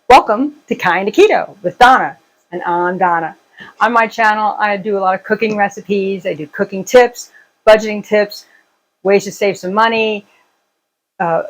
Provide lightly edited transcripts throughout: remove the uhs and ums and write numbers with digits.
Welcome to Kinda Keto with Donna, and I'm Donna. On my channel, I do a lot of cooking recipes. I do cooking tips, budgeting tips, ways to save some money,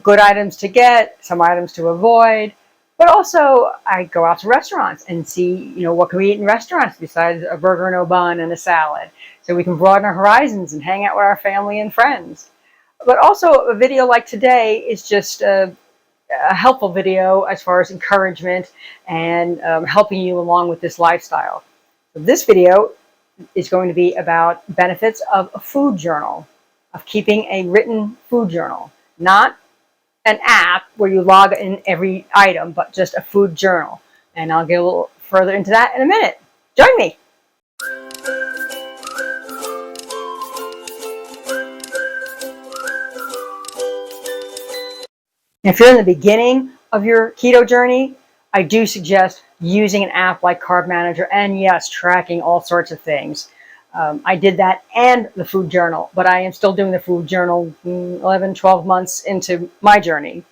good items to get, some items to avoid. But also, I go out to restaurants and see, what can we eat in restaurants besides a burger, no bun, and a salad. So we can broaden our horizons and hang out with our family and friends. But also, a video like today is just a helpful video as far as encouragement and helping you along with this lifestyle. So this video is going to be about benefits of a food journal, of keeping a written food journal, not an app where you log in every item, but just a food journal. And I'll get a little further into that in a minute. Join me. If you're in the beginning of your keto journey, I do suggest using an app like Carb Manager and yes, tracking all sorts of things. I did that and the food journal, but I am still doing the food journal 11, 12 months into my journey.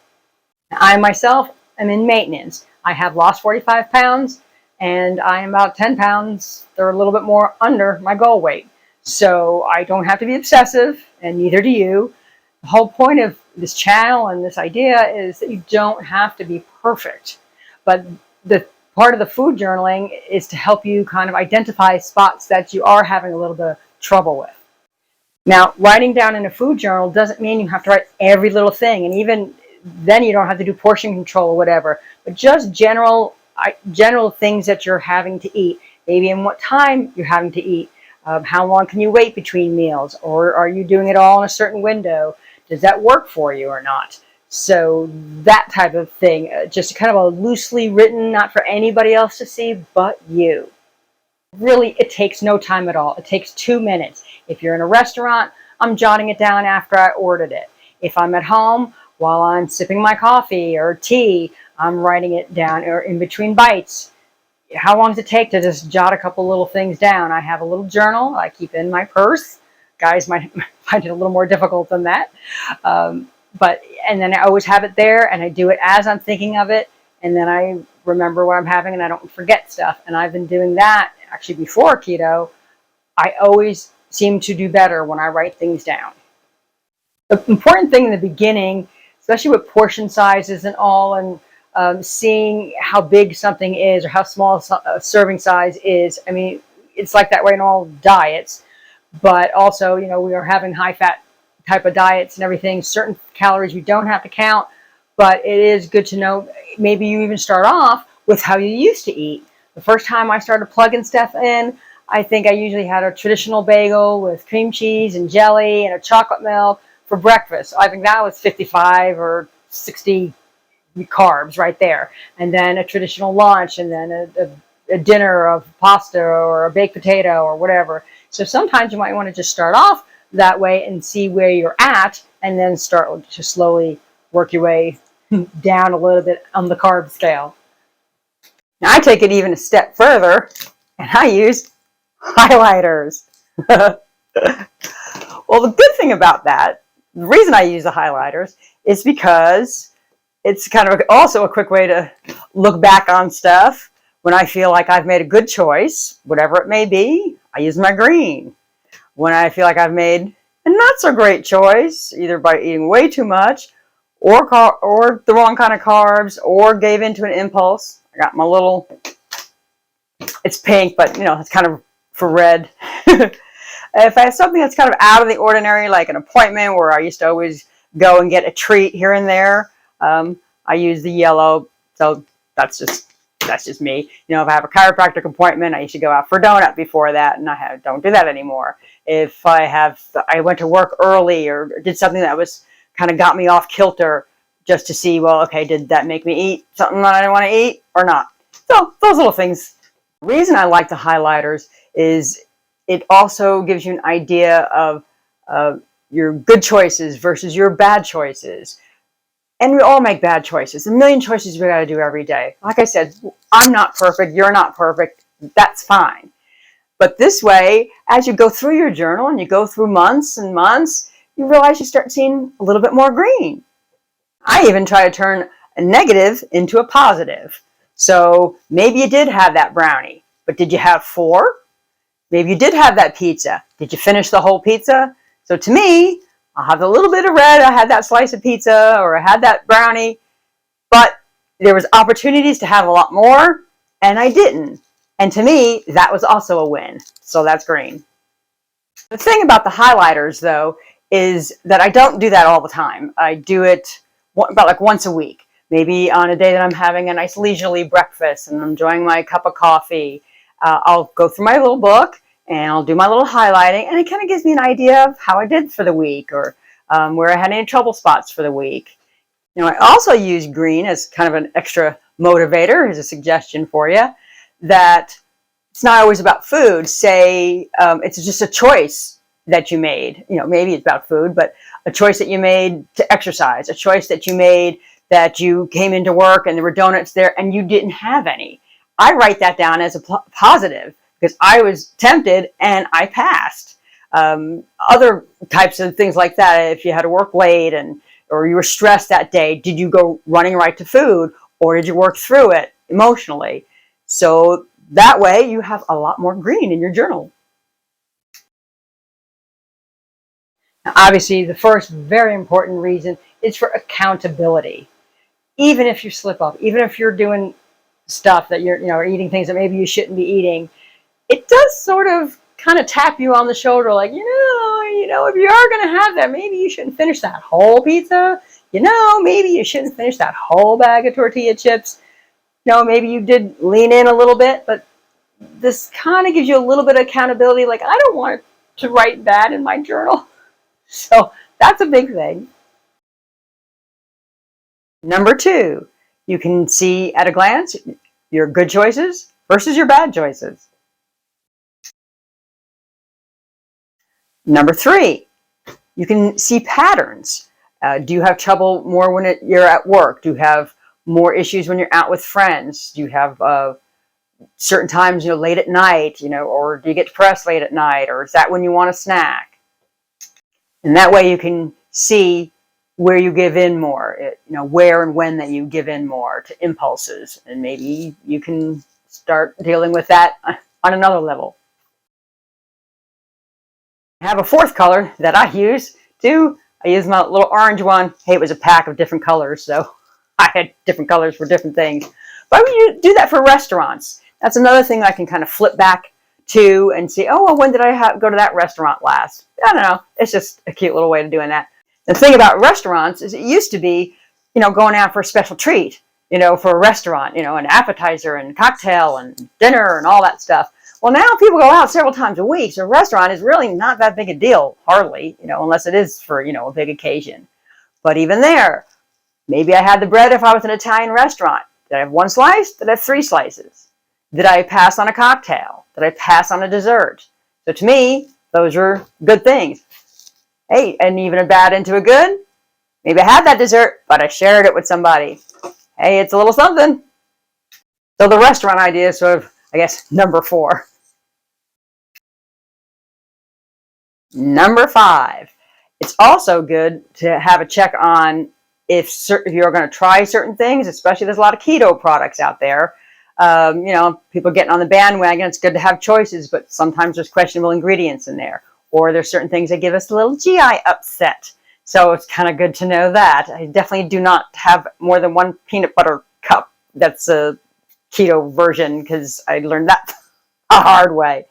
I myself am in maintenance. I have lost 45 pounds and I am about 10 pounds or a little bit more under my goal weight. So I don't have to be obsessive, and neither do you. The whole point of this channel and this idea is that you don't have to be perfect. But the part of the food journaling is to help you kind of identify spots that you are having a little bit of trouble with. Now, writing down in a food journal doesn't mean you have to write every little thing. And even then you don't have to do portion control or whatever. But just general things that you're having to eat. Maybe in what time you're having to eat. How long can you wait between meals? Or are you doing it all in a certain window? Does that work for you or not? So that type of thing, just kind of a loosely written, not for anybody else to see but you. Really, it takes no time at all. It takes 2 minutes. If you're in a restaurant, I'm jotting it down after I ordered it. If I'm at home, while I'm sipping my coffee or tea, I'm writing it down, or in between bites. How long does it take to just jot a couple little things down? I have a little journal I keep in my purse. Guys might find it a little more difficult than that. And then I always have it there, and I do it as I'm thinking of it, and then I remember what I'm having, and I don't forget stuff. And I've been doing that actually before keto. I always seem to do better when I write things down. The important thing in the beginning, especially with portion sizes and all, and seeing how big something is or how small a serving size is. I mean, it's like that way in all diets. But also, we are having high-fat type of diets and everything. Certain calories you don't have to count, but it is good to know. Maybe you even start off with how you used to eat. The first time I started plugging stuff in, I think I usually had a traditional bagel with cream cheese and jelly and a chocolate milk for breakfast. I think that was 55 or 60 carbs right there. And then a traditional lunch, and then a dinner of pasta or a baked potato or whatever. So sometimes you might want to just start off that way and see where you're at, and then start to slowly work your way down a little bit on the carb scale. Now I take it even a step further, and I use highlighters. Well, the good thing about that, the reason I use the highlighters is because it's kind of also a quick way to look back on stuff. When I feel like I've made a good choice, whatever it may be, I use my green. When I feel like I've made a not so great choice, either by eating way too much or the wrong kind of carbs, or gave into an impulse, I got my little, it's pink, but it's kind of for red. If I have something that's kind of out of the ordinary, like an appointment where I used to always go and get a treat here and there, I use the yellow. So that's just me. If I have a chiropractic appointment, I used to go out for a donut before that, and I don't do that anymore. If I went to work early or did something that was kind of got me off kilter, just to see, well, okay, did that make me eat something that I didn't want to eat or not? So those little things. The reason I like the highlighters is it also gives you an idea of your good choices versus your bad choices. And we all make bad choices. A million choices we got to do every day. Like I said, I'm not perfect. You're not perfect. That's fine. But this way, as you go through your journal and you go through months and months, you realize you start seeing a little bit more green. I even try to turn a negative into a positive. So maybe you did have that brownie, but did you have 4? Maybe you did have that pizza. Did you finish the whole pizza? So to me, I'll have a little bit of red. I had that slice of pizza or I had that brownie, but there was opportunities to have a lot more and I didn't. And to me, that was also a win. So that's green. The thing about the highlighters though, is that I don't do that all the time. I do it about like once a week. Maybe on a day that I'm having a nice leisurely breakfast and I'm enjoying my cup of coffee. I'll go through my little book and I'll do my little highlighting, and it kind of gives me an idea of how I did for the week or where I had any trouble spots for the week. You know, I also use green as kind of an extra motivator. Here's a suggestion for you that it's not always about food. Say it's just a choice that you made. You know, maybe it's about food, but a choice that you made to exercise, a choice that you made that you came into work and there were donuts there and you didn't have any. I write that down as a positive because I was tempted and I passed. Other types of things like that, if you had to work late or you were stressed that day, did you go running right to food or did you work through it emotionally? So that way you have a lot more green in your journal. Now, obviously, the first very important reason is for accountability. Even if you slip up, even if you're doing stuff that you're eating things that maybe you shouldn't be eating, it does sort of kind of tap you on the shoulder like, if you are going to have that, maybe you shouldn't finish that whole pizza. Maybe you shouldn't finish that whole bag of tortilla chips. Maybe you did lean in a little bit, but this kind of gives you a little bit of accountability. Like, I don't want to write that in my journal. So that's a big thing. Number 2, you can see at a glance your good choices versus your bad choices. Number 3, you can see patterns. Do you have trouble more when you're at work? Do you have more issues when you're out with friends? Do you have certain times, late at night, or do you get depressed late at night? Or is that when you want a snack? And that way you can see where you give in more, where and when that you give in more to impulses. And maybe you can start dealing with that on another level. I have a 4th color that I use too. I use my little orange one. Hey, it was a pack of different colors, so I had different colors for different things. But when you do that for restaurants, that's another thing I can kind of flip back to and see, oh, well, when did I go to that restaurant last? I don't know. It's just a cute little way of doing that. The thing about restaurants is it used to be, going out for a special treat, for a restaurant, an appetizer and cocktail and dinner and all that stuff. Well, now people go out several times a week, so a restaurant is really not that big a deal, hardly, unless it is for, a big occasion. But even there, maybe I had the bread if I was an Italian restaurant. Did I have 1 slice? Did I have 3 slices? Did I pass on a cocktail? Did I pass on a dessert? So to me, those are good things. Hey, and even a bad into a good. Maybe I had that dessert, but I shared it with somebody. Hey, it's a little something. So the restaurant idea is sort of, I guess, number 4. Number 5. It's also good to have a check on if you're going to try certain things, especially there's a lot of keto products out there. People getting on the bandwagon. It's good to have choices, but sometimes there's questionable ingredients in there. Or there's certain things that give us a little GI upset. So it's kind of good to know that. I definitely do not have more than 1 peanut butter cup that's a keto version because I learned that a hard way.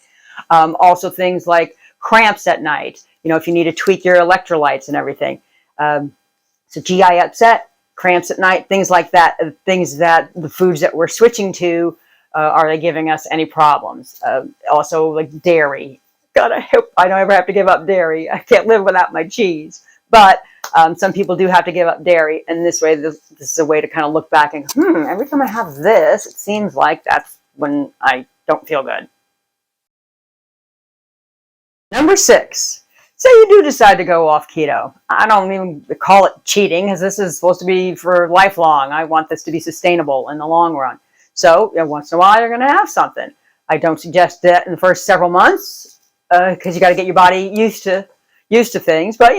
Also things like cramps at night, if you need to tweak your electrolytes and everything. So GI upset, cramps at night, things like that, things that the foods that we're switching to, are they giving us any problems? Also like dairy. God, I hope I don't ever have to give up dairy. I can't live without my cheese. But some people do have to give up dairy. And this way, this is a way to kind of look back and, every time I have this, it seems like that's when I don't feel good. Number 6, say you do decide to go off keto. I don't even call it cheating because this is supposed to be for lifelong. I want this to be sustainable in the long run. So once in a while, you're going to have something. I don't suggest that in the first several months because you got to get your body used to things. But,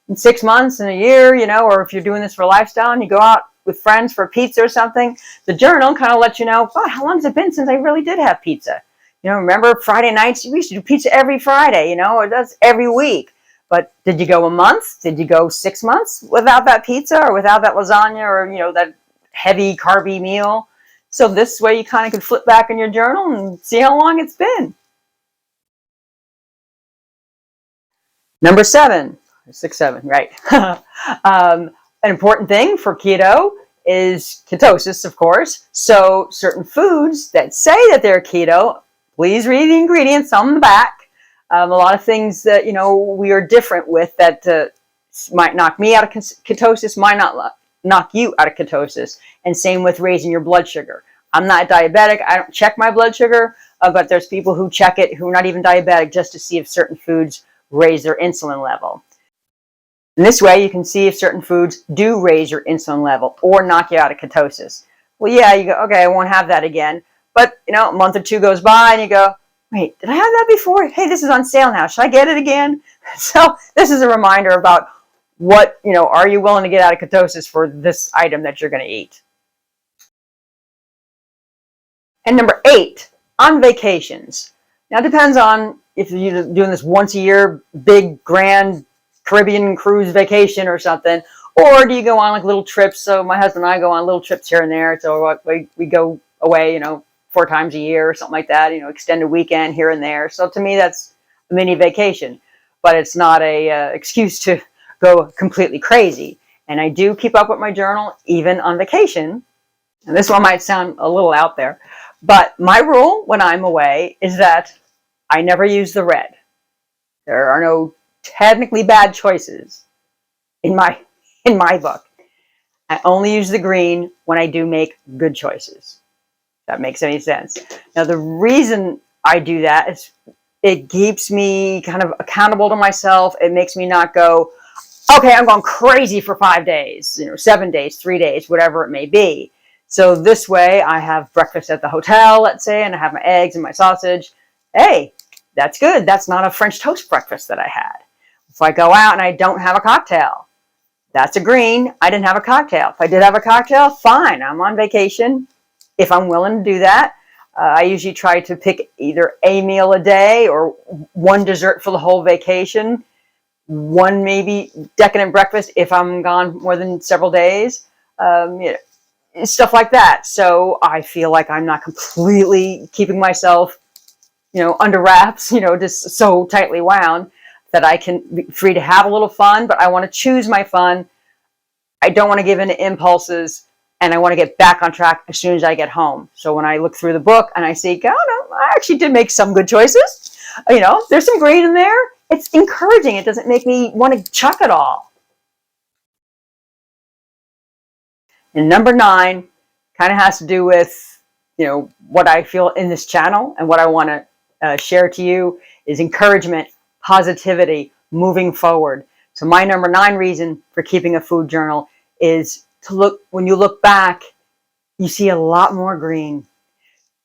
in 6 months and a year, or if you're doing this for a lifestyle and you go out with friends for pizza or something, the journal kind of lets you know, oh, how long has it been since I really did have pizza? Remember Friday nights? We used to do pizza every Friday, or that's every week. But did you go a month? Did you go 6 months without that pizza or without that lasagna or, that heavy carby meal? So this way you kind of can flip back in your journal and see how long it's been. Number 7, 6, 7, right. An important thing for keto is ketosis, of course. So certain foods that say that they're keto, please read the ingredients on the back. A lot of things that, we are different with that might knock me out of ketosis, might not knock you out of ketosis. And same with raising your blood sugar. I'm not diabetic. I don't check my blood sugar, but there's people who check it who are not even diabetic just to see if certain foods raise their insulin level. And this way you can see if certain foods do raise your insulin level or knock you out of ketosis. Well, yeah, you go, okay, I won't have that again. But, a month or two goes by and you go, wait, did I have that before? Hey, this is on sale now. Should I get it again? So this is a reminder about what, are you willing to get out of ketosis for this item that you're going to eat? And number 8, on vacations. Now it depends on if you're doing this once a year, big, grand Caribbean cruise vacation or something, or do you go on like little trips? So my husband and I go on little trips here and there. So we go away, 4 times a year or something like that, extended weekend here and there. So to me, that's a mini vacation, but it's not a excuse to go completely crazy. And I do keep up with my journal even on vacation. And this one might sound a little out there, but my rule when I'm away is that I never use the red. There are no technically bad choices in my book. I only use the green when I do make good choices. If that makes any sense. Now the reason I do that is it keeps me kind of accountable to myself. It makes me not go, okay, I'm going crazy for 5 days, 7 days, 3 days, whatever it may be. So this way I have breakfast at the hotel, let's say, and I have my eggs and my sausage. Hey, that's good. That's not a French toast breakfast that I had. If I go out and I don't have a cocktail, that's a green. I didn't have a cocktail. If I did have a cocktail, fine. I'm on vacation. If I'm willing to do that, I usually try to pick either a meal a day or one dessert for the whole vacation, one maybe decadent breakfast if I'm gone more than several days, stuff like that. So I feel like I'm not completely keeping myself, under wraps, just so tightly wound that I can be free to have a little fun, but I want to choose my fun. I don't want to give in to impulses, and I want to get back on track as soon as I get home. So when I look through the book and I see, oh no, I actually did make some good choices. There's some green in there. It's encouraging. It doesn't make me want to chuck it all. And number 9 kind of has to do with, what I feel in this channel and what I want to share to you is encouragement, positivity, moving forward. So my number 9 reason for keeping a food journal is to look, when you look back, you see a lot more green.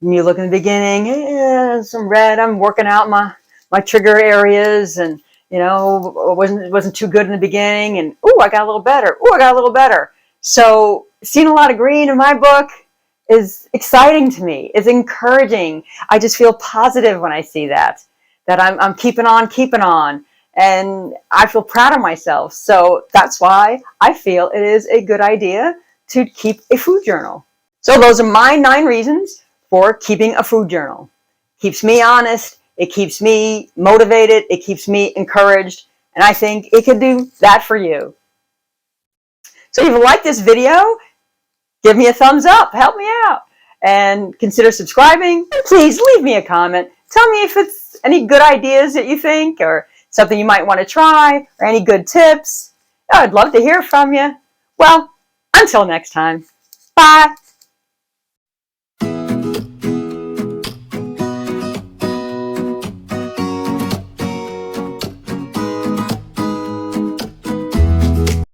When you look in the beginning, some red, I'm working out my trigger areas and, it wasn't too good in the beginning and, I got a little better. I got a little better. So seeing a lot of green in my book is exciting to me. It's encouraging. I just feel positive when I see that I'm keeping on. And I feel proud of myself. So that's why I feel it is a good idea to keep a food journal. So those are my 9 reasons for keeping a food journal. Keeps me honest. It keeps me motivated. It keeps me encouraged. And I think it could do that for you. So if you like this video, give me a thumbs up. Help me out. And consider subscribing. And please leave me a comment. Tell me if it's any good ideas that you think or something you might want to try or any good tips. I'd love to hear from you. Well, until next time. Bye.